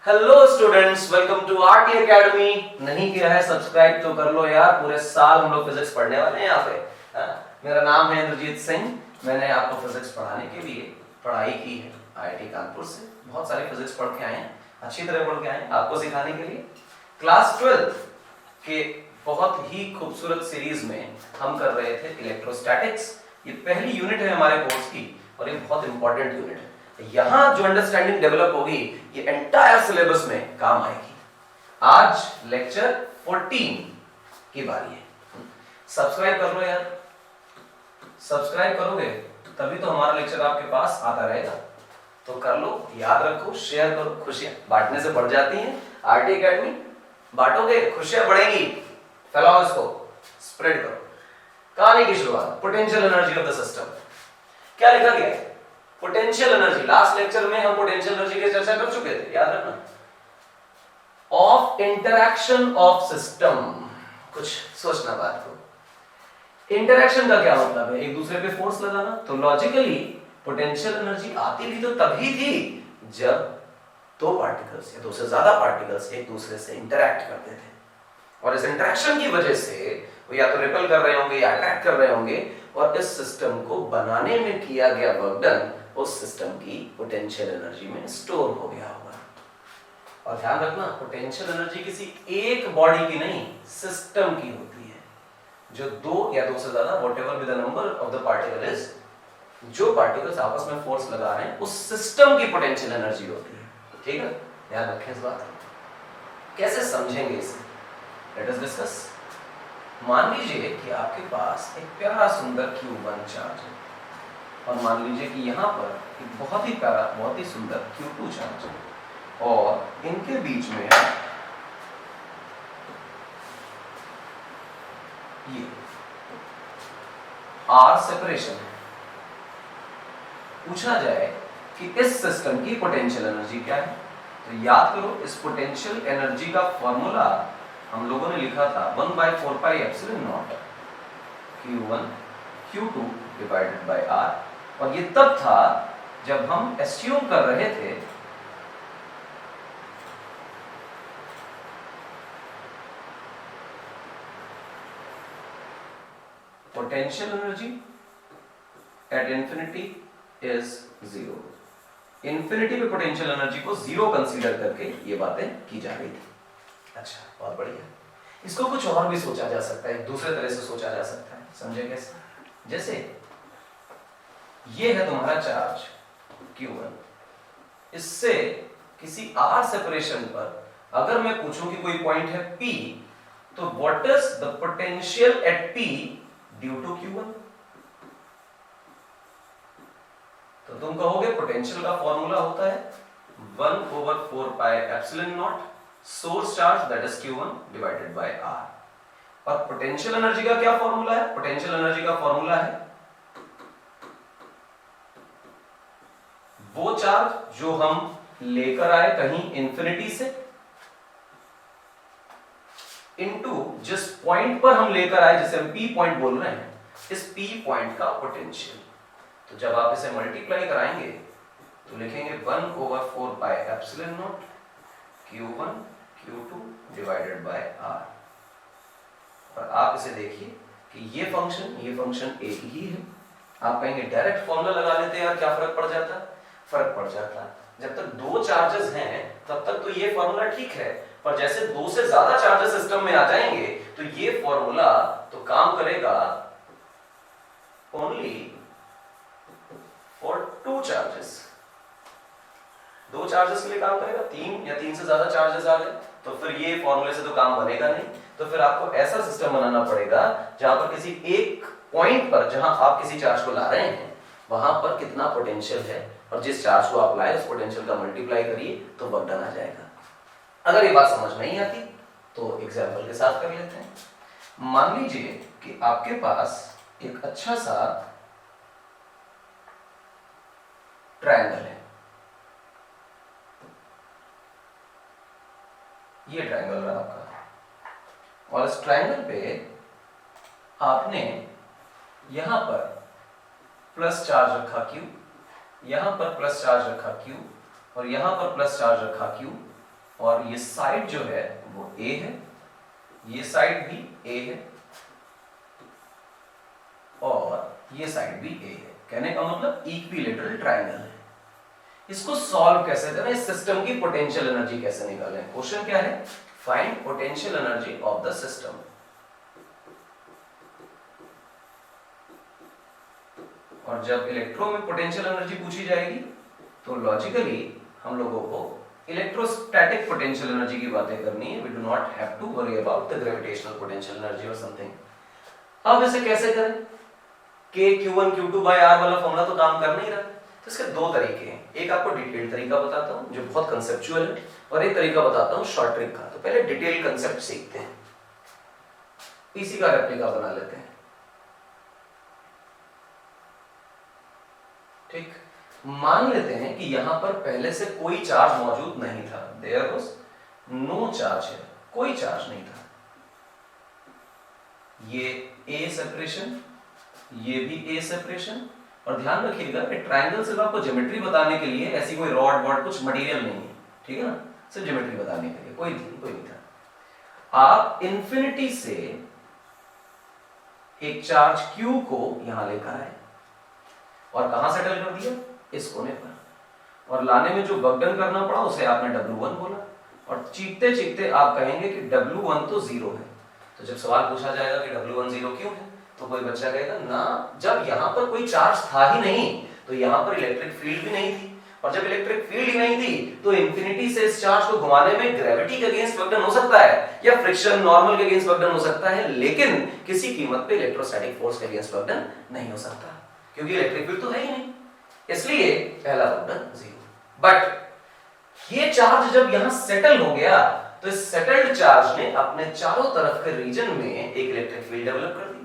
Hello students, welcome to RT academy. नहीं किया है सब्सक्राइब तो कर लो यार, पूरे साल हम लोग फिजिक्स पढ़ने वाले हैं यहाँ पे। मेरा नाम है इंद्रजीत सिंह। मैंने आपको फिजिक्स पढ़ाने के लिए पढ़ाई की है आईआईटी कानपुर से। बहुत सारी फिजिक्स पढ़ के आए हैं, अच्छी तरह पढ़ के आए हैं आपको सिखाने के लिए। क्लास 12 के बहुत ही खूबसूरत सीरीज में हम कर रहे थे इलेक्ट्रोस्टैटिक्स। ये पहली यूनिट है हमारे कोर्स की और ये बहुत इंपॉर्टेंट यूनिट है। यहां जो अंडरस्टैंडिंग डेवलप होगी ये एंटायर सिलेबस में काम आएगी। आज लेक्चर 14 की बारी है। सब्सक्राइब कर लो यार, सब्सक्राइब करोगे तभी तो हमारा लेक्चर आपके पास आता रहेगा। तो कर लो, याद रखो, शेयर करो। खुशियां बांटने से बढ़ जाती हैं। आरटी एकेडमी बांटोगे, खुशियां बढ़ेंगी। फैलाओ इसको, स्प्रेड करो। कहानी की शुरुआत, potential energy of the system. क्या लिखा गया है? Potential energy. लास्ट लेक्चर में हम पोटेंशियल एनर्जी की चर्चा कर चुके थे, याद रखना। Of interaction of system. कुछ सोचना बात को। इंटरैक्शन का क्या मतलब है? एक दूसरे पे फोर्स लगाना। तो लॉजिकली पोटेंशियल एनर्जी आती भी तो तभी थी जब दो पार्टिकल्स या दो से ज्यादा पार्टिकल्स एक दूसरे से इंटरैक्ट करते थे, और इस इंटरैक्शन की वजह से वो या तो रिपेल कर रहे होंगे या अट्रैक्ट कर रहे होंगे, और इस सिस्टम को बनाने में किया गया वर्क डन उस सिस्टम की पोटेंशियल एनर्जी में स्टोर हो गया होगा। और ध्यान रखना, पोटेंशियल एनर्जी किसी एक बॉडी की नहीं, सिस्टम की होती है। जो दो या दो से ज्यादा, whatever be the number of the particle is, जो पार्टिकल्स आपस में फोर्स लगा रहे हैं उस सिस्टम की पोटेंशियल एनर्जी होती है। ठीक है, ध्यान रखें इस बात को। कैसे समझेंगे इसे? Let us discuss. मान लीजिए कि आपके पास एक प्यारा सुंदर Q1 चार्ज है, और मान लीजिए कि यहाँ पर एक बहुत ही प्यारा, बहुत ही सुंदर Q2 चार्ज है, और इनके बीच में ये R सेपरेशन है। पूछा जाए कि इस सिस्टम की पोटेंशियल एनर्जी क्या है, तो याद करो, इस पोटेंशियल एनर्जी का फॉर्मूला हम लोगों ने लिखा था 1/4πε0 Q1 Q2 divided by R। और ये तब था जब हम एस्यूम कर रहे थे potential energy at infinity is 0। Infinity पे पोटेंशियल एनर्जी को 0 कंसीडर करके ये बातें की जा रही थी। अच्छा, बहुत बढ़िया। इसको कुछ और भी सोचा जा सकता है, दूसरे तरह से सोचा जा सकता है। समझे कैसे? जैसे ये है तुम्हारा चार्ज Q1, इससे किसी R सेपरेशन पर अगर मैं पूछूं कि कोई पॉइंट है P, तो what is the potential at P due to Q1? तो तुम कहोगे पोटेंशियल का फॉर्मूला होता है 1/4πε0 source charge that is Q1 divided by R। और पोटेंशियल एनर्जी का क्या फॉर्मूला है? पोटेंशियल एनर्जी का फॉर्मूला है वो चार्ज जो हम लेकर आए कहीं इंफिनिटी से, इनटू जिस पॉइंट पर हम लेकर आए, जिसे हम P पॉइंट बोल रहे हैं, इस P पॉइंट का पोटेंशियल। तो जब आप इसे मल्टीप्लाई कराएंगे तो लिखेंगे 1/4πε0 Q1 Q2 divided by R। और आप इसे देखिए कि ये फंक्शन एक ही है। आप कहेंगे डायरेक्ट फॉर्मूला लगा लेते यार, क्या फर्क पड़ जाता? फर्क पड़ जाता। जब तक दो चार्जेस हैं तब तक तो ये फॉर्मूला ठीक है, पर जैसे दो से ज्यादा चार्जेस सिस्टम में आ जाएंगे तो ये फॉर्मूला तो काम करेगा ओनली फॉर 2 चार्जेस। दो चार्जेस के लिए काम करेगा। 3 या 3 से ज्यादा चार्जेस आ गए तो फिर ये फॉर्मूले से तो काम बनेगा नहीं। तो फिर आपको ऐसा सिस्टम बनाना पड़ेगा जहां पर किसी एक पॉइंट पर, जहां आप किसी चार्ज को ला रहे हैं, वहां पर कितना पोटेंशियल है, और जिस चार्ज को आप लाए उस पोटेंशियल का मल्टीप्लाई करिए तो वर्क डन आ जाएगा। अगर ये बात समझ नहीं आती तो एग्जांपल के साथ कर लेते हैं। मान लीजिए कि आपके पास एक अच्छा सा ट्रायंगल है। ये ट्रायंगल रहा आपका, और इस ट्रायंगल पे आपने यहां पर प्लस चार्ज रखा Q, यहां पर प्लस चार्ज रखा Q, और यहां पर प्लस चार्ज रखा Q, और ये साइड जो है वो ए है, ये साइड भी ए है और ये साइड भी ए है। कहने का मतलब इक्विलैटरल ट्रायंगल है। इसको सॉल्व कैसे करें, इस सिस्टम की पोटेंशियल एनर्जी कैसे निकालें। क्वेश्चन क्या है, find potential energy of the system. और जब इलेक्ट्रो में पोटेंशियल एनर्जी पूछी जाएगी तो लॉजिकली हम लोगों को इलेक्ट्रोस्टैटिक पोटेंशियल एनर्जी की बातें करनी है। We do not have to worry about the gravitational potential energy और समथिंग। अब इसे कैसे करें, k q1 q2 by r वाला फॉर्मूला तो काम कर नहीं रहा। तो इसके दो तरीके हैं, एक आपको डिटेल तरीका बताता हूं जो बहुत कंसेप्चुअल है और एक तरीका बताता हूं शॉर्ट ट्रिक का। तो पहले डिटेल कंसेप्ट सीखते हैं, इसी का रेप्लिका बना लेते हैं। ठीक, मान लेते हैं कि यहां पर पहले से कोई चार्ज मौजूद नहीं था, देयर वाज नो चार्ज है, कोई चार्ज नहीं था। ये ए सेपरेशन, ये भी ए सेपरेशन। और ध्यान रखिएगा कि ट्रायंगल सिर्फ आपको ज्योमेट्री बताने के लिए, ऐसी कोई रॉड वॉड कुछ मटेरियल नहीं है, ठीक है ना, सिर्फ ज्योमेट्री बताने के लिए, कोई नहीं था। आप इंफिनिटी से एक चार्ज Q को यहां लेकर आए और कहां सेटल कर दिया, इस कोने पर। और लाने में जो वर्क डन करना पड़ा उसे आपने W1 बोला और चीखते चीखते आप कहेंगे कि W1 तो 0 है। तो जब सवाल पूछा जाएगा कि W1 0 क्यों है, तो कोई बच्चा कहेगा ना, जब यहां पर कोई चार्ज था ही नहीं तो यहां पर इलेक्ट्रिक फील्ड भी नहीं थी, और जब इलेक्ट्रिक फील्ड ही नहीं थी तो इंफिनिटी से इस चार्ज को घुमाने में ग्रेविटी के अगेंस्ट वर्क डन हो सकता है या फ्रिक्शन नॉर्मल के अगेंस्ट वर्क डन हो सकता है, लेकिन किसी कीमत पे इलेक्ट्रोस्टैटिक फोर्स के अगेंस्ट वर्क डन नहीं हो सकता, क्योंकि इलेक्ट्रिक फील्ड तो है ही नहीं। इसलिए पहला वर्क डन 0। बट ये चार्ज जब यहां सेटल हो गया तो इस सेटल्ड चार्ज ने अपने चारों तरफ के रीजन में एक इलेक्ट्रिक फील्ड डेवलप कर दी।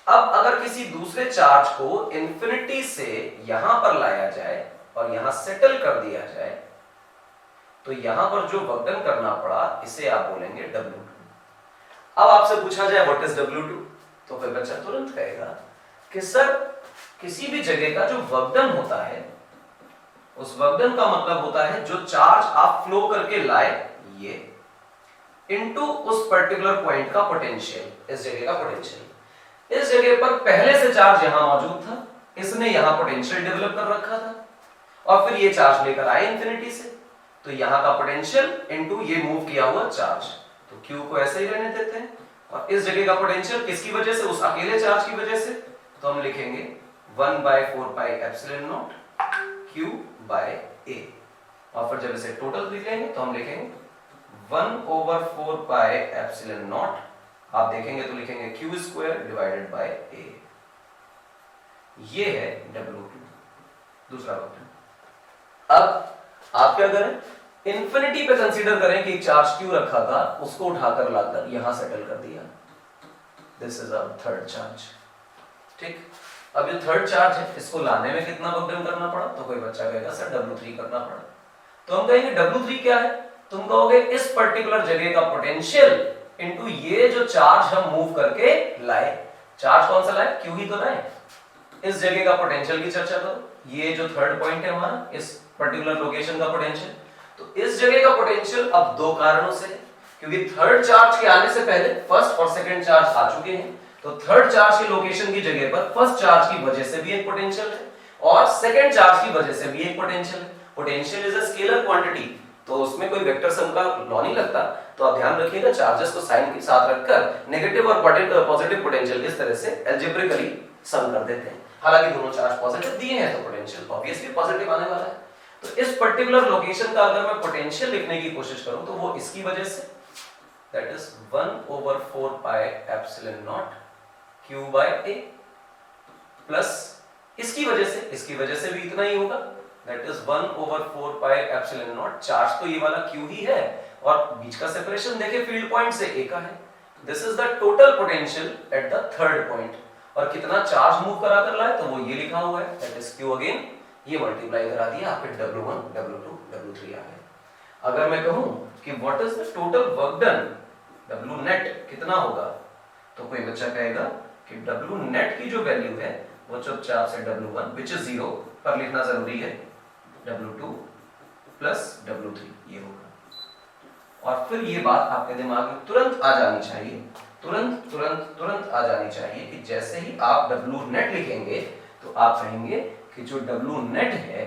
अब अगर किसी दूसरे चार्ज को इंफिनिटी से यहां पर लाया जाए और यहां सेटल कर दिया जाए तो यहां पर जो वर्क डन करना पड़ा इसे आप बोलेंगे W2। अब आपसे पूछा जाए व्हाट इज W2, तो फिर बच्चा तुरंत कहेगा कि सर किसी भी जगह का जो वर्क डन होता है उस वर्क डन का मतलब होता है जो चार्ज आप फ्लो करके लाए ये इनटू उस पर्टिकुलर पॉइंट का पोटेंशियल, इस जगह का पोटेंशियल। इस जगह पर पहले से चार्ज यहां मौजूद था, इसने यहां पोटेंशियल डेवलप कर रखा था और फिर ये चार्ज लेकर आए इंफिनिटी से, तो यहां का पोटेंशियल इनटू ये मूव किया हुआ चार्ज, तो Q को ऐसे ही रहने देते हैं। और इस जगह का पोटेंशियल किसकी वजह से, उस अकेले चार्ज की वजह से, तो हम लिखेंगे 1/4 pi epsilon naught Q by A। और फिर जब इसे टोटल लिखेंगे तो हम लिखेंगे 1/4 पाई एप्सिलॉन नॉट, आप देखेंगे तो लिखेंगे Q square divided by A। ये है W2, दूसरा क्वेश्चन। अब आप क्या करें, इंफिनिटी पे कंसीडर करें कि चार्ज Q रखा था, उसको उठाकर लाकर यहां सेटल कर दिया। This is our third charge. ठीक, अब ये थर्ड चार्ज है, इसको लाने में कितना वर्क डन करना पड़ा, तो कोई बच्चा कहेगा सर W3 करना पड़ा। तो हम कहेंगे W3 क्या है, तुम कहोगे इस पर्टिकुलर जगह का पोटेंशियल इनटू ये जो चार्ज हम मूव करके लाए। चार्ज कौन सा लाए, Q ही तो लाए। इस जगह का पोटेंशियल की चर्चा करो, ये जो थर्ड पॉइंट है हमारा, इस पर्टिकुलर लोकेशन का पोटेंशियल। तो इस जगह का पोटेंशियल अब दो कारणों से, क्योंकि थर्ड चार्ज के आने से पहले फर्स्ट और सेकंड चार्ज आ चुके हैं, तो थर्ड चार्ज की लोकेशन की जगह पर फर्स्ट चार्ज की वजह से भी एक पोटेंशियल है और सेकंड चार्ज की वजह से भी एक पोटेंशियल है। Potential is a scalar quantity, तो उसमें कोई वेक्टर सम का लॉ नहीं लगता। तो आप ध्यान रखिएगा चार्जेस को साइन के साथ रखकर नेगेटिव और पॉजिटिव पोटेंशियल इस तरह से अलजेब्रिकली सम कर देते हैं। हालांकि दोनों चार्ज पॉजिटिव दिए हैं तो पोटेंशियल ऑब्वियसली पॉजिटिव आने वाला है। तो इस पर्टिकुलर लोकेशन का अगर मैं पोटेंशियल लिखने की कोशिश करूं तो वो इसकी वजह से, that is 1/4 pi epsilon naught Q by A, plus इसकी वजह से भी इतना ही होगा, that is 1/4 pi epsilon naught. Charge तो ये वाला Q ही है और बीच का सेपरेशन देखिए फील्ड पॉइंट से A का है। This is the total potential at the third point. और कितना चार्ज मूव करा कर लाए तो वो ये लिखा हुआ है, दैट इज Q अगेन, ये मल्टीप्लाई करा दिया, फिर W1 W2 W3 आ गया। अगर मैं कहूं कि what is the total work done, W net कितना होगा, तो कोई बच्चा कहेगा कि W नेट की जो वैल्यू है वो चुपचाप से W1 which is 0 पर लिखना जरूरी है, W2 प्लस W3 ये होगा। और फिर ये बात आपके दिमाग में तुरंत आ जानी चाहिए, तुरंत आ जानी चाहिए कि जैसे ही आप W नेट लिखेंगे तो आप कहेंगे कि जो W नेट है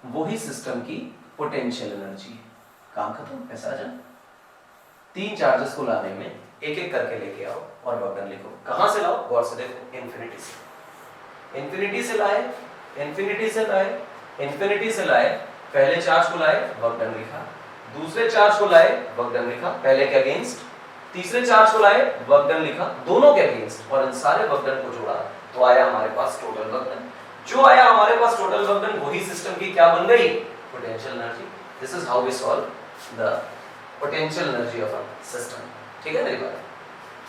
वो ही सिस्टम की पोटेंशियल एनर्जी है। काम खत्म, ऐसा आ जाए। 3 चार्जेस को लाने में एक एक करके लेके आओ और वर्क डन लिखो। कहां से लाओ? गौर से देखो, इन्फिनिटी से। इन्फिनिटी से लाए, इन्फिनिटी से लाए, इन्फिनिटी से लाए, पहले चार्ज को लाए, वर्क डन लिखा। दूसरे चार्ज को लाए, वर्क डन लिखा, पहले के अगेंस्ट। तीसरे चार्ज को लाए, वर्क डन लिखा, दोनों के अगेंस्ट, और इन सारे वर्क डन को जोड़ा तो आया हमारे पास टोटल वर्क डन। जो आया हमारे पास टोटल वर्क डन, वही सिस्टम की क्या बन गई? Potential energy. This is how we solve the potential energy of a system. ठीक है मेरी बात?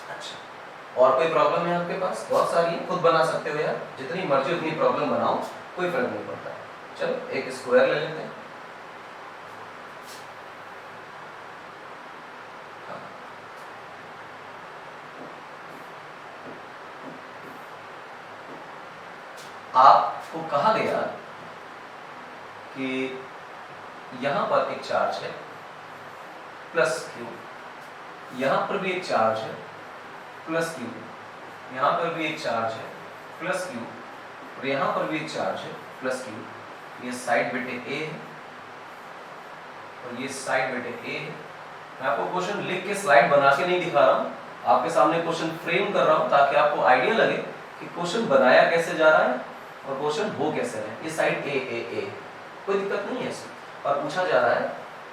अच्छा, और कोई प्रॉब्लम है आपके पास? बहुत सारी है, खुद बना सकते हो यार, जितनी मर्जी उतनी प्रॉब्लम बनाओ, कोई फर्क नहीं पड़ता। चलो एक स्क्वायर ले लेते हैं। आपको कहा गया कि यहां पर एक चार्ज है प्लस क्यू, यहां पर भी एक चार्ज है प्लस क्यू, यहां पर भी एक चार्ज है प्लस क्यू, और यहां पर भी एक चार्ज है प्लस क्यू। ये साइड बेटे ए है और ये साइड बेटे ए है। मैं आपको क्वेश्चन लिख के स्लाइड बना के नहीं दिखा रहा हूं, आपके सामने क्वेश्चन फ्रेम कर रहा हूं ताकि आपको आइडिया लगे कि क्वेश्चन बनाया कैसे जा रहा है और क्वेश्चन हो कैसे रहा है। ये साइड ए ए ए, कोई दिक्कत नहीं है इसमें। और पूछा जा रहा है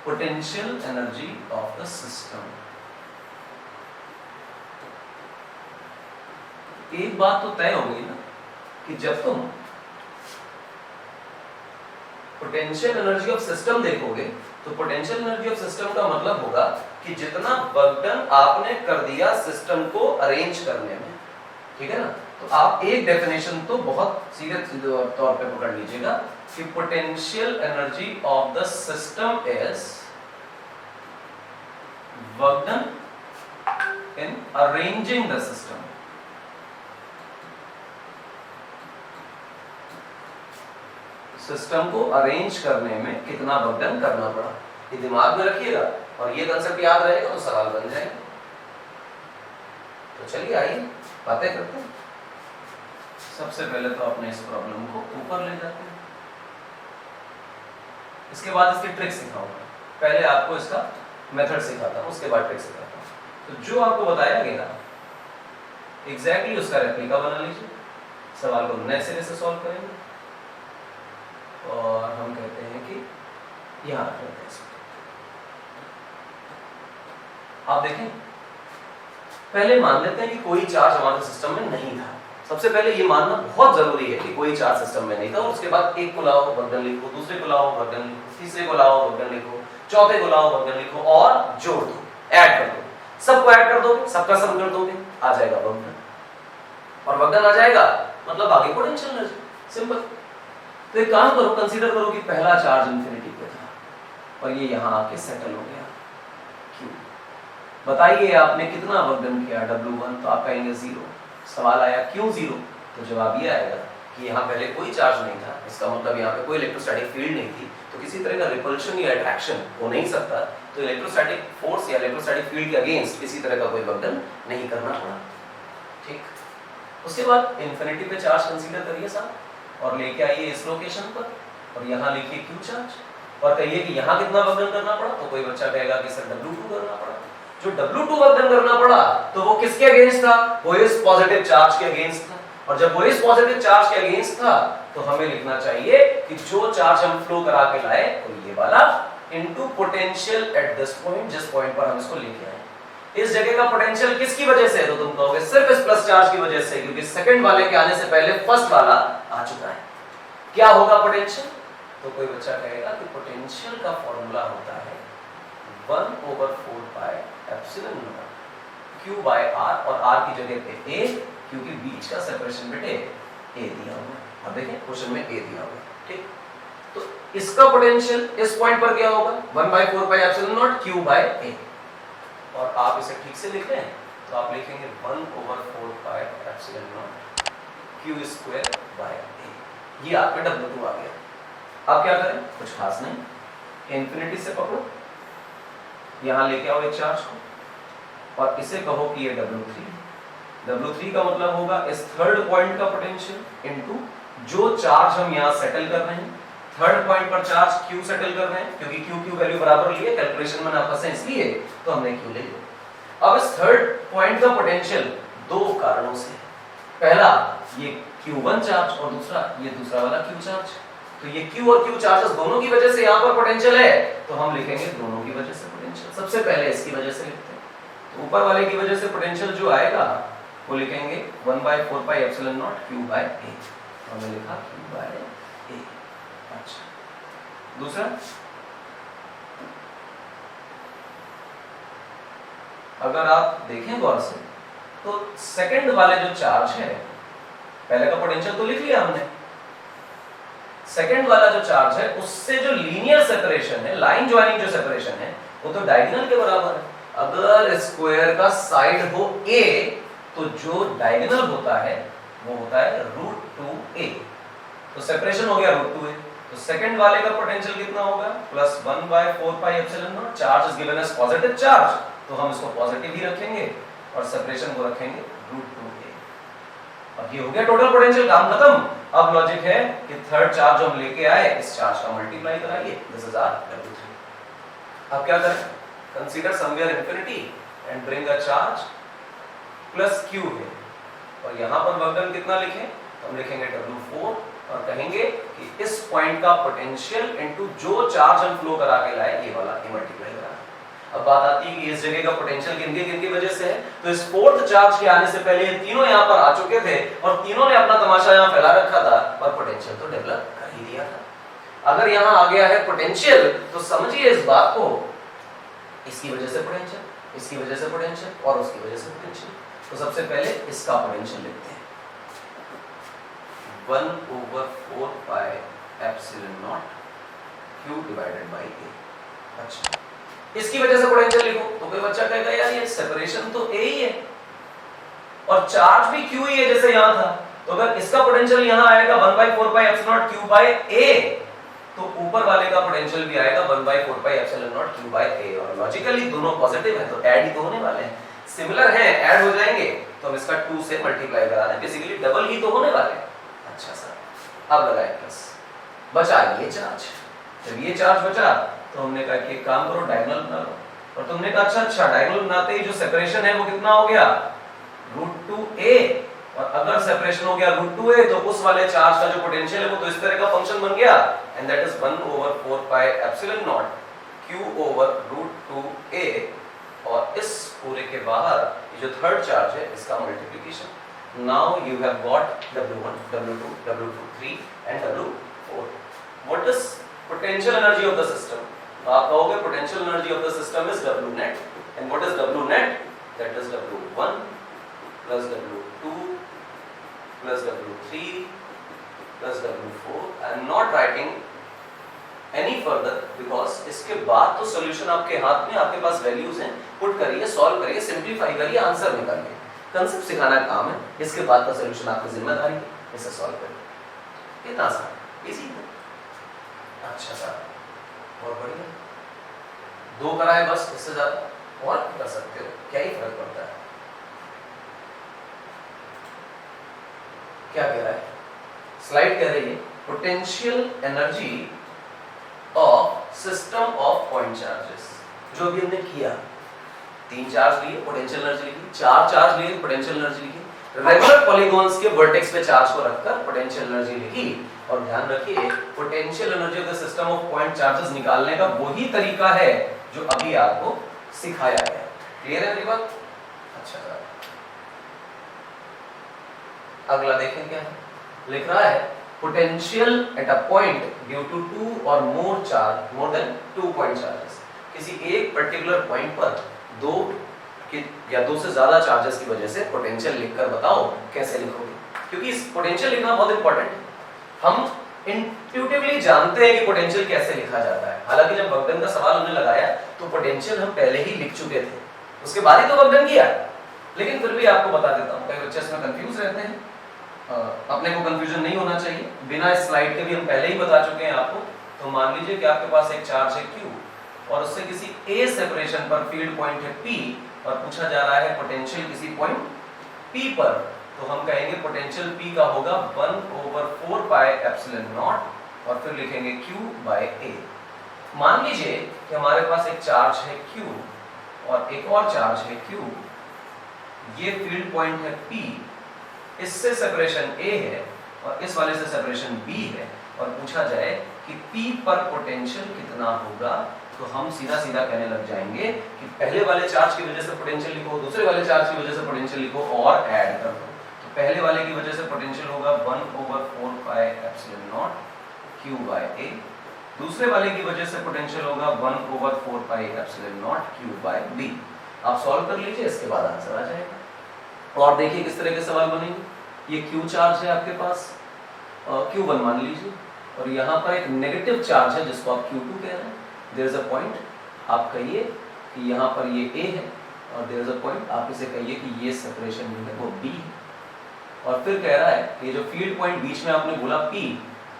potential energy of the system. एक बात तो तय हो गई ना कि जब तुम पोटेंशियल एनर्जी ऑफ सिस्टम देखोगे तो पोटेंशियल एनर्जी ऑफ सिस्टम का मतलब होगा कि जितना वर्क डन आपने कर दिया सिस्टम को अरेंज करने में, ठीक है ना। तो आप एक डेफिनेशन तो बहुत सीधे तौर पे पकड़ लीजिएगा कि potential energy of the system is work done in arranging the system. System को अरेंज करने में कितना वर्क डन करना पड़ा, ये दिमाग में रखिएगा और ये कंसेप्ट याद रहेगा तो सवाल बन जाएगा। तो चलिए आइए बातें करते हैं। सबसे पहले तो अपने इस प्रॉब्लम को ऊपर ले जाते हैं, इसके बाद इसकी ट्रिक सिखाऊंगा। पहले आपको इसका मेथड सिखाता हूं, उसके बाद ट्रिक सिखाता हूं। तो जो आपको बताया गया एग्जैक्टली उसका रेप्लिका बना लीजिए। सवाल को नए सिरे से सॉल्व करेंगे और हम कहते हैं कि यहां रख लेते हैं। आप देखें, पहले मान लेते हैं कि कोई चार्ज हमारे सिस्टम में नहीं था। सबसे पहले ये मानना बहुत जरूरी है कि कोई चार्ज सिस्टम में नहीं था, और उसके बाद एक को लाओ वर्क डन लिखो, दूसरे को लाओ वर्क डन लिखो, तीसरे को लाओ वर्क डन लिखो, चौथे को लाओ वर्क डन लिखो और जोड़ दो, ऐड कर दो। सबको ऐड कर दोगे, सबका सम कर दोगे, आ जाएगा वर्क डन। और वर्क डन आ जाएगा मतलब आगे पोटेंशियल एनर्जी, सिंपल। तो एक काम करो, कंसीडर करो कि पहला चार्ज इंफिनिटी पे था और ये यहां आके सेटल हो गया क्यू। बताइए आपने कितना वर्क डन किया W1, तो आप कहेंगे 0। सवाल आया क्यों 0, तो जवाब ये आएगा कि यहाँ पहले कोई चार्ज नहीं था, इसका मतलब यहाँ पे कोई इलेक्ट्रोस्टैटिक फील्ड नहीं थी, तो किसी तरह का रिपल्शन या अट्रैक्शन हो नहीं सकता। तो इलेक्ट्रोस्टैटिक फोर्स या इलेक्ट्रोस्टैटिक फील्ड के अगेंस्ट किसी तरह का कोई वर्क डन नहीं करना पड़ा। ठीक, उसके बाद इंफिनिटी पे चार्ज कंसीडर करिए साहब और लेके आइए इस लोकेशन पर और यहाँ लिखिए क्यू चार्ज और कहिए कि यहाँ कितना वर्क डन करना पड़ा। तो कोई बच्चा कहेगा कि सर W2 करना पड़ा। जो W2 वर्क डन करना पड़ा तो वो किसके अगेंस्ट था? वो इस पॉजिटिव चार्ज के अगेंस्ट था। और जब वो इस पॉजिटिव चार्ज के अगेंस्ट था तो हमें लिखना चाहिए कि जो चार्ज हम फ्लो करा के लाए वो ये वाला into potential at this point, जिस पॉइंट पर हम इसको लेके आए। इस जगह का पोटेंशियल किसकी वजह से है? तो तुम कहोगे सिर्फ इस प्लस चार्ज की वजह से, क्योंकि सेकंड वाले के आने से पहले फर्स्ट वाला आ चुका है। क्या होगा पोटेंशियल? तो कोई बच्चा कहेगा कि पोटेंशियल का फॉर्मूला होता है 1/4 pi epsilon naught Q by R, और R की जगह पे A, क्योंकि बीच का सेपरेशन बेटे A दिया हुआ है। अब देखें क्वेश्चन में A दिया हुआ है, ठीक। तो इसका पोटेंशियल इस पॉइंट पर क्या होगा? 1/4 pi epsilon naught Q by A, और आप इसे ठीक से लिख लें तो आप लिखेंगे 1/4 pi epsilon naught Q square by A। ये आपका W2 आ गया। अब क्या करें? कुछ खास नहीं, इंफिनिटी से पकड़ो यहां लेके आओ एक चार्ज को और इसे कहो कि ये W3। W3 का मतलब होगा इस थर्ड पॉइंट का पोटेंशियल इनटू जो चार्ज हम यहां सेटल कर रहे हैं। थर्ड पॉइंट पर चार्ज Q सेटल कर रहे हैं क्योंकि Q वैल्यू बराबर लिए, कैलकुलेशन में ना फंसे इसलिए तो हमने Q ले लिया। अब इस थर्ड पॉइंट का पोटेंशियल दो कारणों से, पहला ये Q1 चार्ज और दूसरा ये दूसरा वाला Q चार्ज। तो ये Q और Q चार्जेस दोनों की वजह से यहां पर पोटेंशियल है तो हम लिखेंगे दोनों की वजह से पोटेंशियल। सबसे पहले इसकी वजह से लिखते हैं, तो ऊपर वाले की वजह से पोटेंशियल जो आएगा वो लिखेंगे 1/4 pi epsilon naught Q by A। हमने लिखा Q बाय A। अच्छा, दूसरा अगर आप देखें गौर से तो सेकंड वाले जो चार्ज है, पहले का पोटेंशियल तो लिख लिया हमने, सेकंड वाला जो चार्ज है उससे जो लीनियर सेपरेशन है, लाइन ज्वाइनिंग जो सेपरेशन है वो तो डायगोनल के बराबर है। अगर स्क्वायर का साइड हो A तो जो डायगोनल होता है वो होता है √2a। तो सेपरेशन हो गया √2a। तो सेकंड वाले का पोटेंशियल कितना होगा plus 1/4 pi epsilon naught. Charge is given as positive charge तो हम इसको पॉजिटिव ही रखेंगे और सेपरेशन को रखेंगे √2a। अब ये हो गया टोटल पोटेंशियल, काम खत्म। अब लॉजिक है कि थर्ड चार्ज जो हम लेके आए इस चार्ज का मल्टीप्लाई कराइए, दिस इज आवर W3। अब क्या करें, consider somewhere infinity and bring a charge plus Q है और यहां पर वर्क डन कितना लिखें, तो हम लिखेंगे W4 और कहेंगे कि इस पॉइंट का पोटेंशियल इनटू जो चार्ज हम फ्लो करा के लाए ये वाला, ये मल्टीप्लाई करा। अब बात आती है कि इस जगह का पोटेंशियल किनकी वजह से है, तो इस फोर्थ चार्ज के आने से पहले ये तीनों यहां पर आ चुके थे और तीनों ने अपना तमाशा यहां फैला रखा था और पोटेंशियल तो डेवलप कर ही दिया था। अगर यहां आ गया है पोटेंशियल तो समझिए इस बात को, इसकी वजह से पोटेंशियल, इसकी वजह से पोटेंशियल और उसकी वजह से पोटेंशियल। तो सबसे पहले इसका पोटेंशियल लिखते हैं, 1/4 pi epsilon naught Q divided by A। अच्छा, इसकी वजह से पोटेंशियल लिखो तो कोई बच्चा कहेगा यार ये सेपरेशन तो A ही है और चार्ज भी Q ही है जैसे यहां था, तो अगर इसका पोटेंशियल यहां आएगा 1/4 pi epsilon naught Q by A तो ऊपर वाले का पोटेंशियल भी आएगा 1/4 pi epsilon naught Q by A। और लॉजिकली दोनों पॉजिटिव है तो ऐड ही तो होने वाले हैं, सिमिलर है ऐड हो जाएंगे तो हम इसका 2 से मल्टीप्लाई करा दें, बेसिकली डबल ही तो होने वाले हैं। अच्छा सर, अब लगाए प्लस, बचा ये चार्ज। जब ये चार्ज बचा तो हमने कहा कि एक काम करो डायगोनल बना लो, और तुमने कहा अच्छा डायगोनल बनाते ही जो सेपरेशन है वो कितना हो गया √2a, और अगर सेपरेशन हो गया √2a तो उस वाले चार्ज का जो पोटेंशियल है वो तो इस तरह का फंक्शन बन गया and that is 1/4 pi epsilon naught Q over √2a, और इस पूरे के बाहर ये जो थर्ड चार्ज है इसका multiplication. Now you have got W1, W2, W3 and W4। What is potential energy of the system? आप कहोगे potential energy of the system is W net, and what is W net? That is W1 plus W2 plus W3 plus W4। I am not writing any further because इसके बाद तो solution आपके हाथ में, आपके पास values हैं, put करिए, solve करिए, सिंपलीफाई करिए, आंसर निकालिए। कंसेप्ट सिखाना काम है, इसके बाद का सॉल्यूशन आपकी जिम्मेदारी है, इसे सॉल्व करिए। कितना आसान, इजी है। अच्छा सर, बहुत बढ़िया, 2 कराए बस, इससे ज्यादा और कर सकते हो, क्या ही फर्क पड़ता है। क्या कह रहा है स्लाइड, कह रही है potential energy of system of point charges. जो भी हमने किया, 3 चार्ज लिए, पोटेंशियल एनर्जी लिखी, 4 चार्ज लिए, पोटेंशियल एनर्जी लिखी, रेगुलर पॉलीगॉन्स के वर्टेक्स पे चार्ज को रखकर पोटेंशियल एनर्जी लिखी। और ध्यान रखिए potential energy of the system of point charges निकालने का वही तरीका है जो अभी आपको सिखाया गया। क्लियर है मेरी बात? अच्छा सर, अगला देखें क्या है, लिख रहा है potential at a point due to 2 और more charge, more than 2 point charges. किसी एक पर्टिकुलर पॉइंट पर 2 या 2 से ज्यादा चार्जेस की वजह से पोटेंशियल लिखकर बताओ कैसे लिखोगे, क्योंकि इस पोटेंशियल लिखना बहुत इंपॉर्टेंट है। हम इंट्यूटिवली जानते हैं कि पोटेंशियल कैसे लिखा जाता है, हालांकि जब वर्क डन का सवाल हमने लगाया तो पोटेंशियल हम पहले ही लिख चुके थे, उसके बाद ही तो वर्क डन किया, लेकिन फिर भी आपको बता देता हूं, कई बच्चे इसमें कंफ्यूज रहते हैं। अपने को कंफ्यूजन नहीं होना चाहिए, बिना स्लाइड के भी हम पहले ही बता चुके हैं आपको। तो मान लीजिए कि आपके पास एक चार्ज है Q और उससे किसी ए सेपरेशन पर फील्ड पॉइंट है P और पूछा जा रहा है पोटेंशियल किसी पॉइंट P पर, तो हम कहेंगे पोटेंशियल P का होगा 1/4 पाई एप्सिलॉन नॉट और फिर लिखेंगे Q बाय A। मान लीजिए कि हमारे पास एक चार्ज है Q और एक और चार्ज है Q, ये फील्ड पॉइंट है P, इससे सेपरेशन A है और इस वाले से सेपरेशन B है और पूछा जाए कि P पर पोटेंशियल कितना होगा, तो हम सीधा सीधा कहने लग जाएंगे कि पहले वाले चार्ज की वजह से पोटेंशियल लिखो, दूसरे वाले चार्ज की वजह से पोटेंशियल लिखो और ऐड कर दो। तो पहले वाले की वजह से पोटेंशियल होगा 1/4 pi epsilon naught Q by A, दूसरे वाले की वजह से पोटेंशियल होगा 1/4 pi epsilon naught Q by B। आप सॉल्व कर लीजिए, इसके बाद आंसर आ जाएगा। और देखिए किस तरह के सवाल बनेंगे। ये Q चार्ज है आपके पास, Q1 मान लीजिए, और यहाँ पर एक नेगेटिव चार्ज है जिसको आप Q2 कह रहे हैं। देयर इज अ पॉइंट, आप कहिए कि यहाँ पर ये A है और देयर इज अ पॉइंट, आप इसे कहिए कि ये सेपरेशन जो है वो B है। और फिर कह रहा है कि जो फील्ड पॉइंट बीच में आपने बोला P,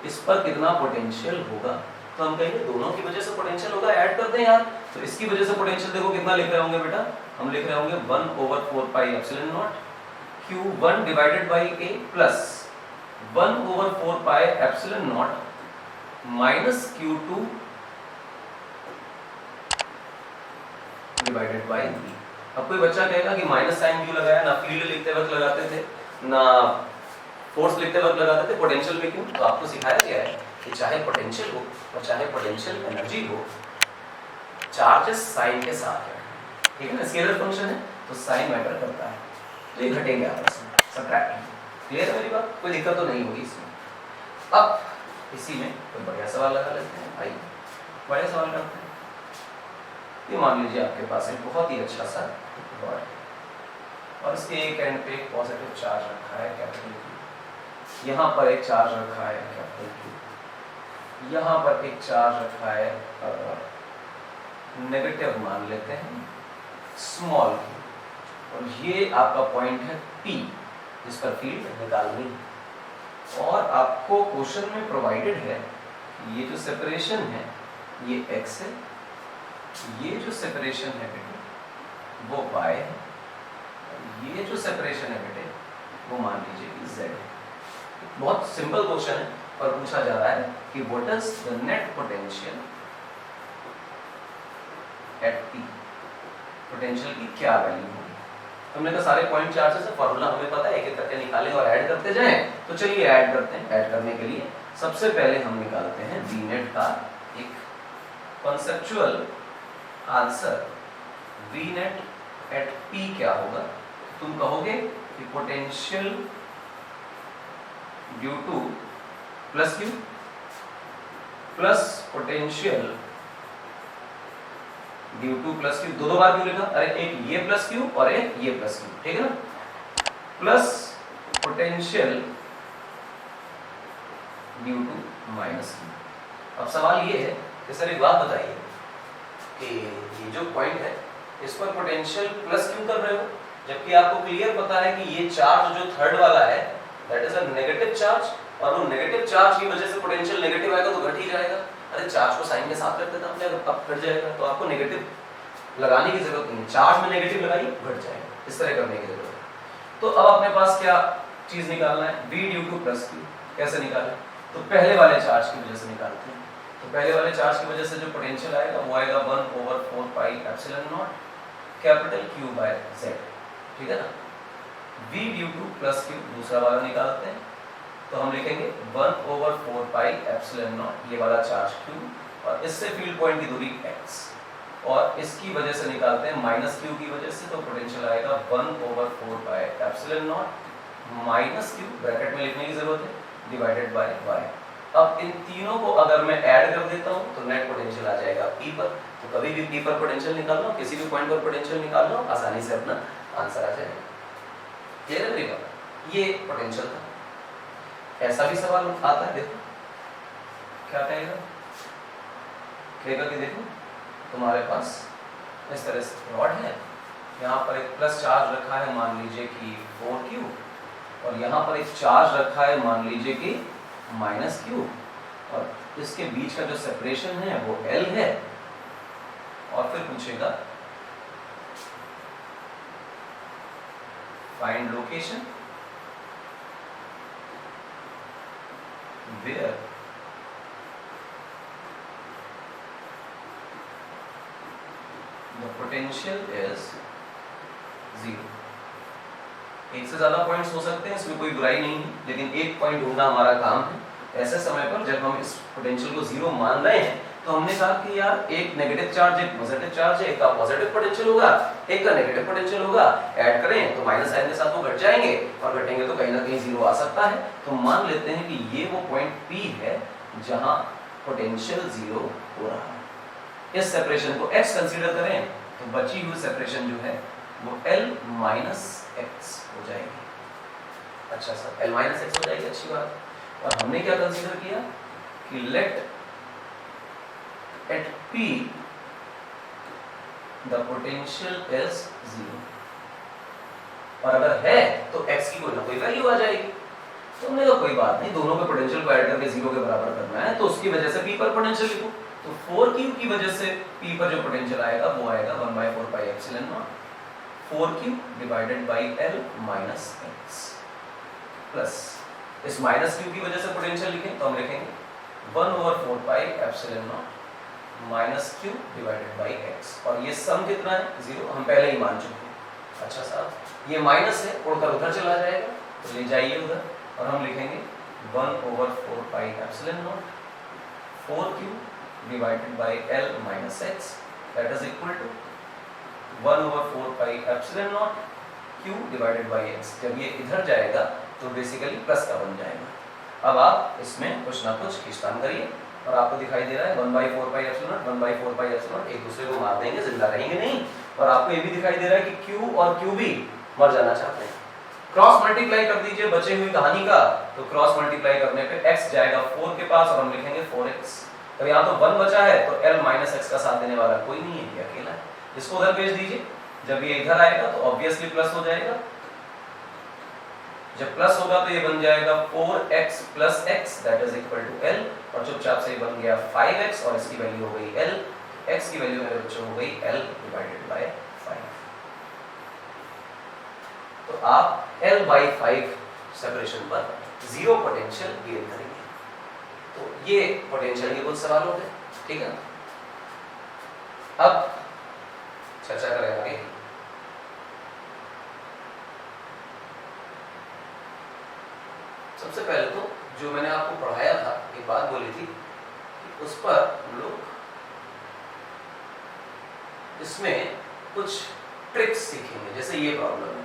इस पर कितना पोटेंशियल होगा, तो हम कहेंगे दोनों की वजह से पोटेंशियल होगा, ऐड कर दें यार। तो इसकी वजह से पोटेंशियल देखो कितना लिख रहे होंगे बेटा, हम लिख रहे होंगे 1/4 pi epsilon naught Q1 divided by A plus 1/4 pi epsilon not minus Q2 divided by B। अब कोई बच्चा कहेगा कि माइनस साइन क्यों लगाया, ना फील्ड लिखते वक्त लगाते थे ना फोर्स लिखते वक्त लगाते थे, पोटेंशियल में क्यों? तो आपको सिखाया गया है कि चाहे पोटेंशियल हो और चाहे पोटेंशियल एनर्जी हो, चार्जेस साइन के साथ है, ठीक है ना, स्केलर फंक्शन है तो साइन मैटर करता है, तो ये घटेंगे आपस में, सब्ट्रैक्ट। क्लियर है मेरी बात? कोई दिक्कत तो नहीं होगी इसमें। अब इसी में कोई बढ़िया सवाल लगा लेते हैं, आइए बढ़िया सवाल करते हैं। ये मान लीजिए आपके पास एक बहुत ही अच्छा सा रॉड है और इसके एक एंड पे एक पॉजिटिव चार्ज रखा है कैपिटल Q, यहाँ पर एक चार्ज रखा है कैपिटल Q, यहाँ पर एक चार्ज रखा है नेगेटिव मान लेते हैं स्मॉल q, और ये आपका पॉइंट है P जिस पर फील्ड निकालनी है। और आपको क्वेश्चन में प्रोवाइडेड है ये जो सेपरेशन है ये x है, ये जो सेपरेशन है बेटे वो y है, ये जो सेपरेशन है बेटे वो मान लीजिए कि z है। बहुत सिंपल क्वेश्चन है और पूछा जा रहा है कि what is the net potential at P, potential की क्या वैल्यू होगी। हमने कहा सारे पॉइंट चार्जेस है, फार्मूला हमें पता है, एक एक करके निकालें और ऐड करते जाएं। तो चलिए ऐड करते हैं। ऐड करने के लिए सबसे पहले हम निकालते हैं V नेट का एक conceptual answer. V net at P क्या होगा, तुम कहोगे कि potential due to plus Q plus potential due to plus Q, दो बार क्यों लिखा, अरे एक ये प्लस Q और एक ये प्लस Q, ठीक है ना, plus potential due to minus Q। अब सवाल ये है कि सर एक बात बताइए कि ये जो पॉइंट है इस पर पोटेंशियल प्लस क्यों कर रहे हो, जबकि आपको क्लियर पता है कि ये चार्ज जो थर्ड वाला है that is a negative charge, और वो नेगेटिव चार्ज की वजह से पोटेंशियल नेगेटिव आएगा तो घट ही जाएगा। अरे चार्ज को साइन के साथ रख देता हमने, अगर अब घट जाएगा तो आपको नेगेटिव लगाने की जरूरत नहीं है, चार्ज में नेगेटिव लगाइए घट जाएगा, इस तरह करने की जरूरत है। तो अब अपने पास क्या चीज निकालना है, V due to plus Q। कैसे निकालें, तो पहले वाले चार्ज की वजह से निकालते हैं। तो पहले वाले चार्ज की वजह से जो पोटेंशियल आएगा वो आएगा 1/4 pi epsilon naught capital Q by Z, ठीक है ना। V due to plus Q दूसरा वाला निकालते हैं, तो हम लिखेंगे 1/4 पाई एप्सिलॉन नॉट, ये वाला चार्ज Q और इससे फील्ड पॉइंट की दूरी x, और इसकी वजह से निकालते हैं माइनस Q की वजह से, तो पोटेंशियल आएगा 1/4 pi epsilon not minus Q, bracket में लिखने की जरूरत है, डिवाइडेड बाय y। अब इन तीनों को अगर मैं ऐड कर देता हूं तो नेट पोटेंशियल आ जाएगा P पर। तो कभी भी P पर पोटेंशियल निकाल लो, किसी भी पॉइंट पर पोटेंशियल निकाल लो, आसानी से अपना आंसर आ जाएगा। क्लियर है मेरी बात? ये पोटेंशियल था। ऐसा भी सवाल आता है, देखो क्या कहेगा, कहेगा कि देखो तुम्हारे पास इस तरह से रॉड है, यहाँ पर एक प्लस चार्ज रखा है मान लीजिए कि 4Q, और यहाँ पर एक चार्ज रखा है मान लीजिए कि माइनस Q, और इसके बीच का जो सेपरेशन है वो L है, और फिर पूछेगा find location where the potential is 0। एक से ज्यादा पॉइंट्स हो सकते हैं, इसमें कोई बुराई नहीं है, लेकिन एक पॉइंट ढूंढना हमारा काम है। ऐसे समय पर जब हम इस पोटेंशियल को 0 मान रहे हैं तो हमने कहा कि यार एक नेगेटिव चार्ज एक पॉजिटिव चार्ज है, एक का पॉजिटिव पोटेंशियल होगा एक का नेगेटिव पोटेंशियल होगा, ऐड करें तो माइनस साइन के साथ वो घट जाएंगे और घटेंगे तो कहीं ना कहीं 0 आ सकता है। तो मान लेते हैं कि ये वो पॉइंट P है जहां पोटेंशियल 0 हो रहा है। इस सेपरेशन को x कंसीडर करें तो बची हुई सेपरेशन जो है वो L माइनस x हो जाएगी। अच्छा सर, L माइनस x हो जाएगी, अच्छी बात। और हमने क्या कंसीडर किया कि let at P the potential is 0, और अगर है तो x की कोई ना कोई वैल्यू आ जाएगी। तो हमने कहा कोई बात नहीं, दोनों के पोटेंशियल को ऐड करके 0 के बराबर करना है, तो उसकी वजह से P पर पोटेंशियल लिखो। तो 4q की वजह से P पर जो पोटेंशियल आएगा वो आएगा 1/4 pi epsilon not 4q divided by L minus x plus इस माइनस q की वजह से पोटेंशियल लिखें तो हम लिखेंगे 1/4 pi epsilon not minus q divided by x, और ये सम कितना है 0, हम पहले ही मान चुके हैं। अच्छा साहब, ये माइनस है, उड़कर उधर चला जाएगा तो ले जाइए उधर, और हम लिखेंगे 1/4 pi epsilon not 4q divided by L minus x that is equal to 1/4 pi epsilon naught q divided by x। जब ये इधर जाएगा तो बेसिकली प्लस का बन जाएगा। अब आप इसमें कुछ ना कुछ खींचतान करिए और आपको दिखाई दे रहा है 1/4 pi epsilon naught 1/4 pi epsilon naught एक दूसरे को मार देंगे, जिंदा रहेंगे नहीं। और आपको ये भी दिखाई दे रहा है कि q और q भी मर जाना चाहते हैं। क्रॉस मल्टीप्लाई कर दीजिए बचे हुई कहानी का, तो क्रॉस मल्टीप्लाई करने पे x जाएगा 4 के पास और हम लिखेंगे 4x। तो यहाँ तो 1 बचा है तो L माइनस x का साथ देने वाला कोई नहीं है, ये अकेला है। इसको उधर भेज दीजिए, जब ये इधर आएगा तो ऑब्वियसली प्लस हो जाएगा। जब प्लस होगा तो ये बन जाएगा 4x plus x that is equal to L, और चुपचाप से बन गया 5x और इसकी वैल्यू हो गई L। x की वैल्यू मेरे बच्चों हो गई L डिवाइडेड बाय 5। तो आप L/5 सेपरेशन पर 0 पोटेंशियल गेन करेंगे। तो ये पोटेंशियल के कुछ सवाल होते हैं, ठीक है। अब चर्चा करें आगे। सबसे पहले तो जो मैंने आपको पढ़ाया था, एक बात बोली थी कि उस पर हम लोग इसमें कुछ ट्रिक्स सीखेंगे। जैसे ये प्रॉब्लम है,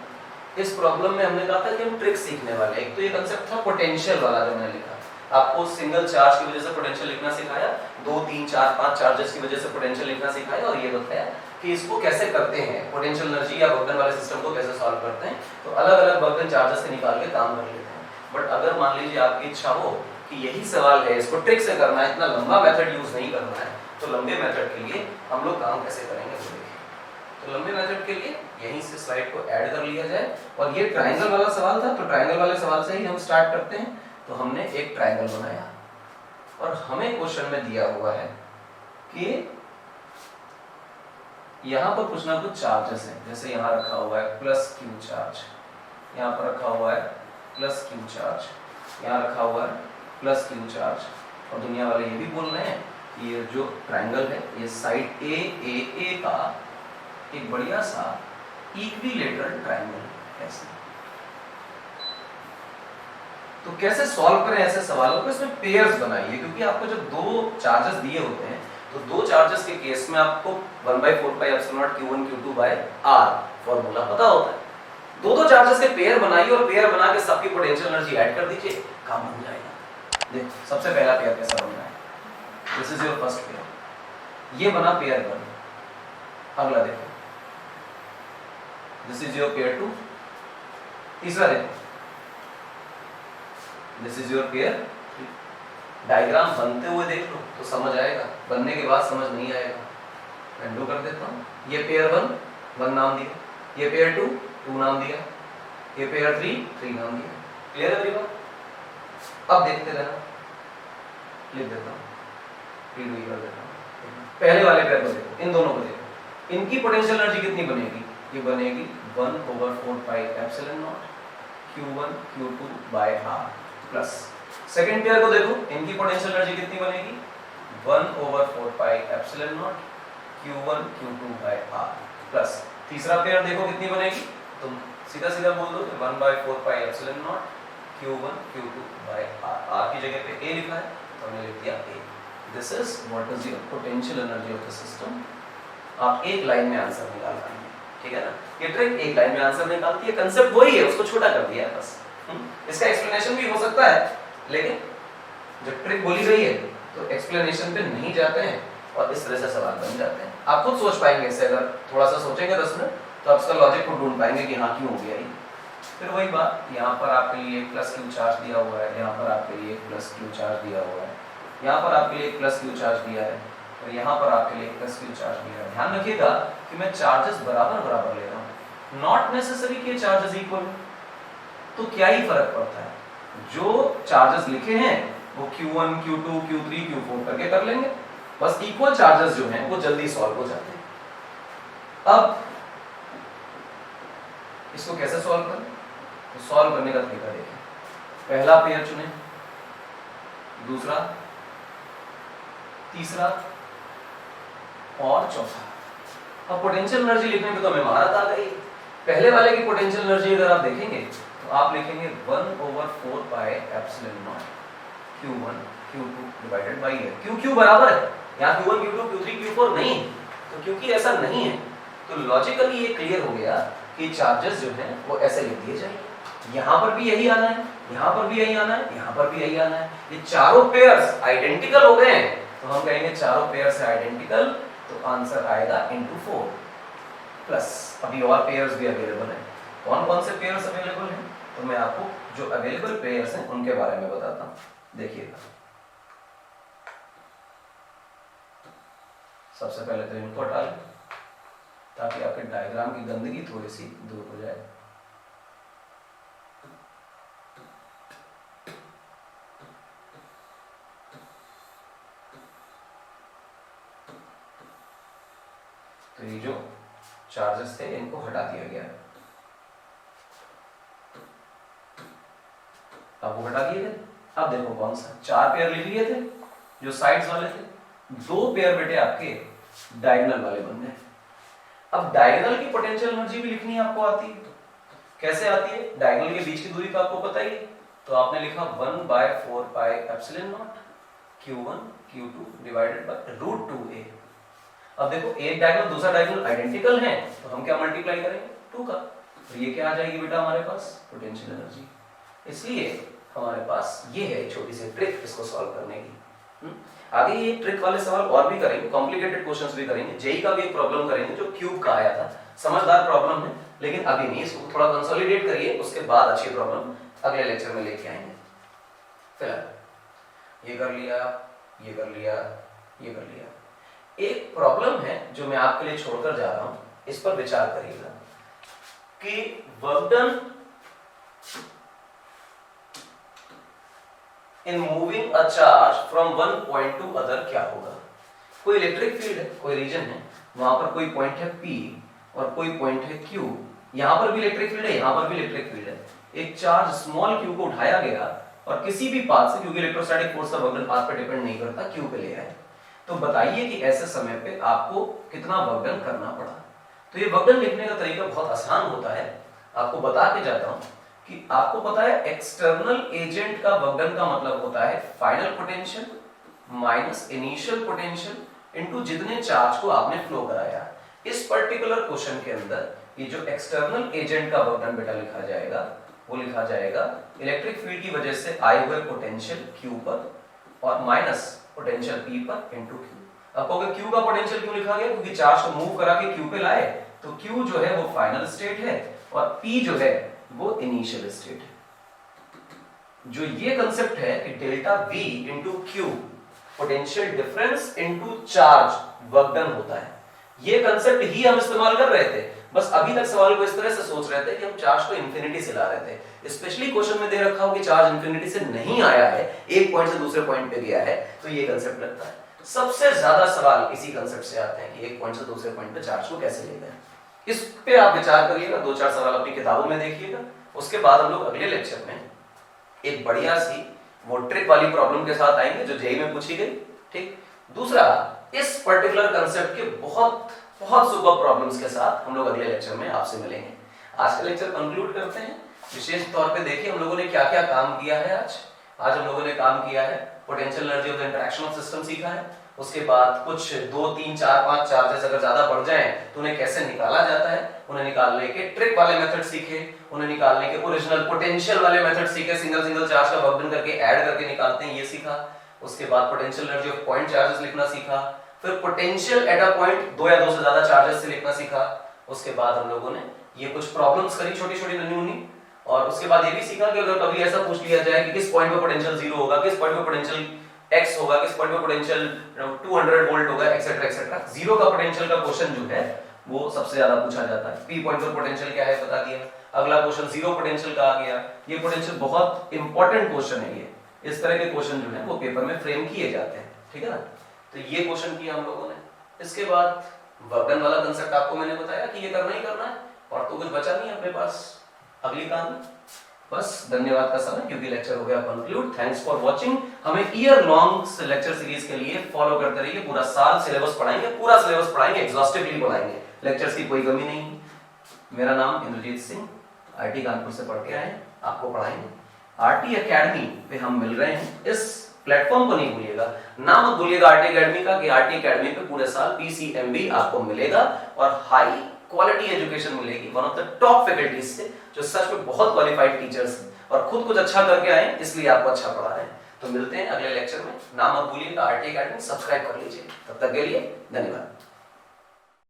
इस प्रॉब्लम में हमने कहा था कि हम ट्रिक्स सीखने वाले। एक तो ये कंसेप्ट था पोटेंशियल वाला जो मैंने लिखा, आपको सिंगल चार्ज की वजह से पोटेंशियल लिखना सिखाया, 2 3 4 5 चार्जेस की वजह से पोटेंशियल लिखना सिखाया, और ये बताया कि इसको कैसे करते हैं, पोटेंशियल एनर्जी या बर्डन वाले सिस्टम को कैसे सॉल्व करते हैं। तो अलग अलग बर्डन चार्जेस से निकाल के काम कर लेते हैं। बट अगर मान लीजिए आपकी इच्छा हो कि यही सवाल है, इसको ट्रिक से करना है, इतना लंबा मेथड यूज नहीं करना है, तो लंबे मेथड के लिए हम लोग काम कैसे करेंगे वो देखिए। तो लंबे मेथड के लिए यहीं से स्लाइड को ऐड कर लिया जाए, और ये ट्रायंगल वाला सवाल था, तो ट्रायंगल वाले सवाल से ही हम स्टार्ट करते हैं। तो हमने एक ट्रायंगल बनाया और हमें क्वेश्चन में दिया हुआ है कि यहां पर कुछ ना कुछ चार्जेस हैं, जैसे यहां रखा हुआ है प्लस क्यू चार्ज, यहां पर रखा हुआ है प्लस क्यू चार्ज, यहां रखा हुआ है प्लस क्यू चार्ज, और दुनिया वाले ये भी बोल रहे हैं कि ये जो ट्रायंगल है ये साइड ए का एक बढ़िया सा इक्विलेटरल ट्रायंगल है। ऐसे तो कैसे सॉल्व करें ऐसे सवालों को, इसमें पेयर्स बनाइए, क्योंकि आपको जब 2 चार्जेस दिए होते हैं तो 2 चार्जेस के केस में आपको 1/4 pi epsilon naught q1 q2 by r formula पता होता है। 2 चार्जेस के पेयर बनाइए और पेयर बना के सबकी पोटेंशियल एनर्जी ऐड कर दीजिए, काम बन जाएगा। देखो सबसे पहला पेयर कैसा बन रहा है, this is your first pair, ये बना पेयर 1। अगला देखो, दिस इज योर पेयर 2। तीसरा देखो, this is your pair 3। Diagram बनते हुए देख लो तो समझ आएगा, बनने के बाद समझ नहीं आएगा। मैं ड्रॉ कर देता हूँ। ये पेयर 1 नाम दिया, ये पेयर 2 नाम दिया, ये पेयर 3 नाम दिया। क्लियर है एवरीवन? अब देखते रहना, लिख देता हूँ, रीड कर देता हूँ। पहले वाले पेयर को देखो, इन दोनों को देखो, इनकी पोटेंशियल एनर्जी कितनी बनेगी? ये बनेगी 1/4πε0 Q1 Q2 by r plus second pair को देखो, इनकी पोटेंशियल एनर्जी कितनी बनेगी? 1/4πε0 Q1 Q2 by r plus तीसरा पेयर देखो कितनी बनेगी, तुम सीधा सीधा बोल दो 1/4πε0 Q1 Q2 by r, r की जगह पे a लिखा है तो हमने लिख दिया a। This is what is your potential energy of the system. आप एक लाइन में आंसर निकाल पाएंगे, ठीक है ना। ये ट्रिक एक लाइन में आंसर निकालती है, कांसेप्ट वही है, उसको छोटा कर दिया है बस। इसका एक्सप्लेनेशन भी हो सकता है, लेकिन जब ट्रिक बोली गई है तो एक्सप्लेनेशन पे नहीं जाते हैं और इस तरह से सवाल बन जाते हैं। आप खुद सोच पाएंगे इससे, अगर थोड़ा सा सोचेंगे 10 मिनट तो आप इसका लॉजिक को ढूंढ पाएंगे कि हाँ क्यों हो गया ये। फिर वही बात, यहाँ पर आपके लिए एक प्लस क्यू चार्ज दिया हुआ है, यहाँ पर आपके लिए एक प्लस क्यू चार्ज दिया हुआ है, यहाँ पर आपके लिए एक प्लस क्यू चार्ज दिया है और यहाँ पर आपके लिए एक प्लस क्यू चार्ज दिया है। ध्यान रखिएगा कि मैं चार्जेस बराबर बराबर ले रहा हूँ, नॉट नेसेसरी कि चार्जेस इक्वल। तो क्या ही फर्क पड़ता है, जो चार्जेस लिखे हैं वो Q1 Q2 Q3 Q4 करके कर लेंगे, बस इक्वल चार्जेस जो हैं वो जल्दी सॉल्व हो जाते हैं। अब इसको कैसे सॉल्व करें? तो सॉल्व करने का तरीका देखें। पहला पेयर चुने, दूसरा, तीसरा और चौथा। अब पोटेंशियल एनर्जी लिखने में तो हमें महारत आ गई। पहले वाले की पोटेंशियल एनर्जी अगर आप देखेंगे तो आप लिखेंगे 1/4πε0 Q1 Q2 डिवाइडेड बाई है। Q बराबर है, यहाँ Q1 Q2 Q3 Q4 नहीं, तो क्योंकि ऐसा नहीं है तो लॉजिकली ये क्लियर हो गया कि चार्जेस जो हैं वो ऐसे लिख दिए जाएंगे। यहाँ पर भी यही आना है, यहाँ पर भी यही आना है, यहाँ पर भी यही आना है। ये चारों पेयर्स आइडेंटिकल हो गए हैं तो हम कहेंगे चारों पेयर्स है आइडेंटिकल, तो आंसर आएगा into 4 प्लस अभी और पेयर्स भी अवेलेबल हैं। कौन कौन से पेयर्स अवेलेबल हैं तो मैं आपको जो अवेलेबल पेयर्स हैं उनके बारे में बताता हूँ, देखिएगा। सबसे पहले तो इनको हटा लें ताकि आपके डायग्राम की गंदगी थोड़ी सी दूर हो जाए। तो ये जो चार्जेस थे इनको हटा दिया गया है। अब वो हटा दिए गए। अब देखो कौन सा, 4 पेयर लिख लिए थे जो साइड्स वाले थे, 2 पेयर बेटे आपके डायगोनल वाले बन गए। अब डायगोनल की पोटेंशियल एनर्जी भी लिखनी आपको आती है। कैसे आती है? डायगोनल के बीच की दूरी तो आपको पता ही है, तो आपने लिखा 1/4πε0 Q1 Q2 divided by √2a। अब देखो एक डायगोनल दूसरा डायगोनल आइडेंटिकल है तो हम क्या मल्टीप्लाई करेंगे 2 का, तो ये क्या आ जाएगी बेटा हमारे पास पोटेंशियल एनर्जी। इसलिए हमारे पास ये है छोटी सी ट्रिक इसको सॉल्व करने की। आगे ये ट्रिक वाले सवाल और भी करेंगे, कॉम्प्लिकेटेड क्वेश्चंस भी करेंगे, जेई का भी एक प्रॉब्लम करेंगे जो क्यूब का आया था, समझदार प्रॉब्लम है लेकिन अभी नहीं, इसको थोड़ा कंसोलिडेट करिए, उसके बाद अच्छी प्रॉब्लम अगले लेक्चर में लेके आएंगे। फिलहाल ये कर लिया, ये कर लिया, ये कर लिया। एक प्रॉब्लम है जो मैं आपके लिए छोड़कर जा रहा हूं, इस पर विचार करिएगा कि work done in moving a charge from one point two other क्या होगा। कोई इलेक्ट्रिक फील्ड है, कोई रीजन है, वहां पर कोई पॉइंट है P और कोई पॉइंट है Q, यहां पर भी इलेक्ट्रिक फील्ड है, यहां पर भी इलेक्ट्रिक फील्ड है। एक चार्ज स्मॉल q को उठाया गया और किसी भी पाथ से, क्योंकि इलेक्ट्रोस्टैटिक फोर्स का वर्क डन पाथ पर डिपेंड नहीं करता, Q पे ले आए, तो बताइए कि ऐसे समय पे आपको कितना वर्क डन करना पड़ा। तो ये वर्क डन लिखने का तरीका बहुत आसान होता है, आपको बता के जाता हूं कि आपको पता है एक्सटर्नल एजेंट का वर्क डन का मतलब होता है final potential minus initial potential into जितने चार्ज को आपने फ्लो कराया। इस पर्टिकुलर क्वेश्चन के अंदर ये जो एक्सटर्नल एजेंट का वर्क डन बेटा लिखा जाएगा वो लिखा जाएगा इलेक्ट्रिक फील्ड की वजह से आए हुए पोटेंशियल Q पर और माइनस पोटेंशियल P पर इनटू Q। अब कहोगे Q का पोटेंशियल क्यों लिखा गया? क्योंकि चार्ज को मूव करा के Q पे लाए, तो Q जो है वो फाइनल स्टेट है और P जो है वो इनिशियल स्टेट है। जो ये कंसेप्ट है कि delta V into Q potential difference into charge work done होता है, ये कंसेप्ट ही हम इस्तेमाल कर रहे थे। बस अभी तक सवाल को इस तरह से सोच रहे थे कि हम चार्ज को इंफिनिटी से ला रहे थे। स्पेशली क्वेश्चन में दे रखा हो कि चार्ज इंफिनिटी से नहीं आया है, एक पॉइंट से दूसरे पॉइंट पे गया है, तो ये कंसेप्ट लगता है। सबसे ज्यादा सवाल इसी कंसेप्ट से आते हैं कि एक पॉइंट से दूसरे पॉइंट पे चार्ज को कैसे लेते हैं। इस पे आप विचार करिएगा, 2-4 सवाल अपनी किताबों में देखिएगा। उसके बाद हम लोग अगले लेक्चर में एक बढ़िया सी वो ट्रिक वाली प्रॉब्लम के साथ आएंगे जो जेईई में पूछी गई। ठीक, दूसरा इस पर्टिकुलर कंसेप्ट के बहुत बहुत सुपर प्रॉब्लम्स के साथ हम लोग अगले लेक्चर में आपसे मिलेंगे। आज का लेक्चर कंक्लूड करते हैं। विशेष तौर पे देखिए हम लोगों ने क्या क्या काम किया है। आज हम लोगों ने काम किया है potential energy of the interaction of system सीखा है। उसके बाद कुछ 2, 3, 4, 5 चार्जेस अगर ज्यादा बढ़ जाएं तो उन्हें कैसे निकाला जाता है, उन्हें निकालने के ट्रिक वाले मेथड सीखे, उन्हें निकालने के ओरिजिनल पोटेंशियल वाले मेथड सीखे, सिंगल चार्ज का वर्क डन करके ऐड करके निकालते हैं, ये सीखा। उसके बाद potential energy of point charges लिखना सीखा। फिर पोटेंशियल एट अ पॉइंट 2 या 2 से ज्यादा चार्जेस से लिखना सीखा। उसके बाद हम लोगों ने ये कुछ प्रॉब्लम्स करी छोटी छोटी नन्ही मुन्नी, और उसके बाद ये भी सीखा कि अगर कभी ऐसा पूछ लिया जाए कि किस पॉइंट पे पोटेंशियल 0 होगा, किस पॉइंट पे पोटेंशियल x होगा, किस पॉइंट पे पोटेंशियल 200 वोल्ट होगा, एक्सेट्रा एक्सेट्रा। 0 का पोटेंशियल का क्वेश्चन जो है वो सबसे ज्यादा पूछा जाता है। p पॉइंट पर पोटेंशियल क्या है बता दिया। अगला क्वेश्चन 0 पोटेंशियल का आ गया। ये पोटेंशियल बहुत इंपॉर्टेंट क्वेश्चन है। ये इस तरह के क्वेश्चन जो है वो पेपर में फ्रेम किए जाते हैं, ठीक है ना। तो ये क्वेश्चन किया हम लोगों ने। इसके बाद वर्क डन वाला कंसेप्ट आपको मैंने बताया कि ये करना ही करना है, और तो कुछ बचा नहीं अपने पास अगली काम में। बस धन्यवाद का समय, क्योंकि लेक्चर हो गया कंक्लूड। Thanks for watching. हमें ईयर लॉन्ग लेक्चर सीरीज के लिए फॉलो करते रहिए। पूरा साल सिलेबस पढ़ाएंगे, पूरा सिलेबस पढ़ाएंगे, एग्जॉस्टिवली पढ़ाएंगे, लेक्चर्स की कोई कमी नहीं। मेरा नाम इंद्रजीत सिंह, आईटी कानपुर से पढ़ के आए, आपको पढ़ाएंगे। आरटी एकेडमी पे हम मिल रहे हैं। इस प्लेटफॉर्म को नहीं भूलिएगा, नाम मत भूलिएगा आरटी एकेडमी का, कि आरटी एकेडमी पे पूरे साल पीसीएमबी आपको मिलेगा और हाई क्वालिटी एजुकेशन मिलेगी one of the top faculties से, जो सच में बहुत क्वालिफाइड टीचर्स हैं और खुद कुछ अच्छा करके आए, इसलिए आपको अच्छा पढ़ा रहे हैं। तो मिलते हैं अगले लेक्चर में। नाम मत भूलिएगा आरटी एकेडमी, सब्सक्राइब कर लीजिए। तब तक के लिए धन्यवाद।